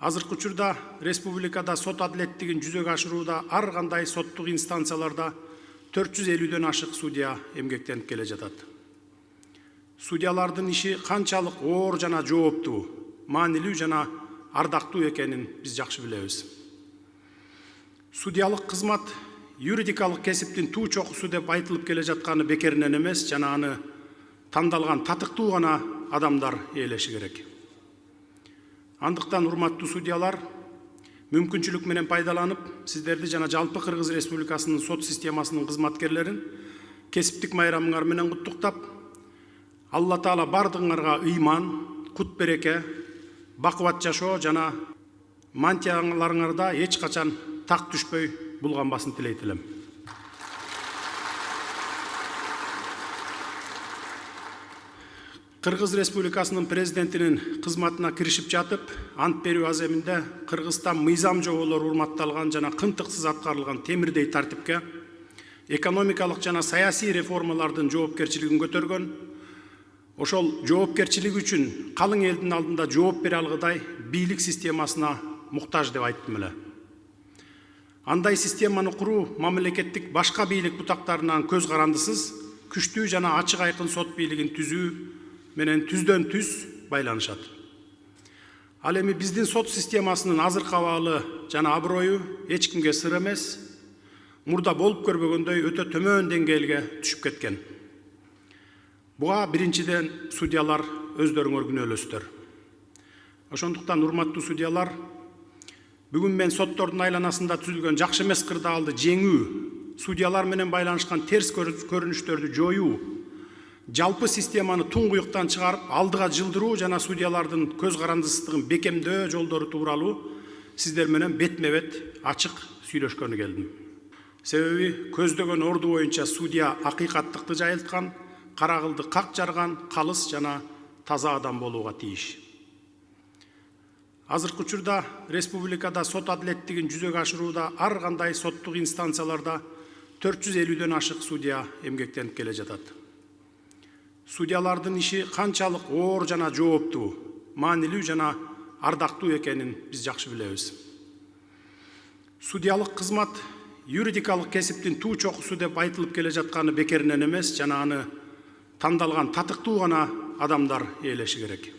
Азыркы учурда республикада сот адилеттигин жүзөгө ашырууда ар кандай соттук инстанцияларда 450дөн ашык судья эмгектенип келе жатат. Судьялардын иши канчалык оор жана жооптуу, маанилүү жана ардактуу экенин биз жакшы билебиз. Судьялык кызмат юридикалык кесиптин туу чокусу деп айтылып келе жатканы бекеринен эмес, жана аны тандалган татыктуу гана адамдар ээлеши керек. Андыктан урматтуу судьялар, мүмкүнчүлүк менен пайдаланып, сиздерди жана жалпы Кыргыз Республикасынын сот системасынын кызматкерлерин кесиптик майрамыңар менен куттуктап, Алла Таала бардыгыңарга ыйман, кут береке, бакубат жашоо жана мантияларыңарда эч качан так түшпөй булганбасын тилейт элем. Кыргыз Республикасынын президентинин кызматына киришип жатып, ант берүү аземинде Кыргызстан мыйзам жоболору урматталган жана кынтыксыз аткарылган темирдей тартипке, экономикалык жана саясий реформалардын жоопкерчилигин көтөргөн, ошол жоопкерчилик үчүн калың элдин алдында жооп бере алгыдай бийлик системасына муктаж деп айттым эле. Андай системаны куруу мамлекеттик башка бийлик бутактарынан көз карандысыз, күчтүү жана ачык айкын сот бийлигин түзүү менен түздөн түз байланышат. Ал эми биздин сот системасынын азыркы абалы жана аброю эч кимге сыр эмес, мурда болуп көрбөгөндөй өтө төмөн деңгээлге түшүп кеткен. Буга биринчиден судьялар өздөрүңөр күнөөлөсүздөр. Ошондуктан урматтуу судьялар, бүгүн мен соттордун айланасында түзүлгөн жакшы эмес кырдаалды жеңүү, судьялар менен байланышкан терс көрүнүштөрдү жоюу, жалпы системаны туңгуюктан чыгарып, алдыга жылдыруу жана судьялардын көз карандысыздыгын бекемдөө жолдору тууралуу сиздер менен бетме-бет ачык сүйлөшкөнү келдим. Себеби көздөгөн орду боюнча судья акыйкаттыкты жайылткан, кара кылды как жарган, калыс жана таза адам болууга тийиш. Азыркы учурда республикада сот адилеттигин жүзөгө ашырууда ар кандай соттук инстанцияларда 450дөн ашык судья эмгектенип келе жатат. Судьялардын иши канчалык оор жана жооптуу, маанилүү жана ардактуу экенин биз жакшы билебиз. Судьялык кызмат юридикалык кесиптин туу чокусу деп айтылып келе жатканы бекеринен эмес, жана аны тандалган татыктуу гана адамдар ээлеши керек.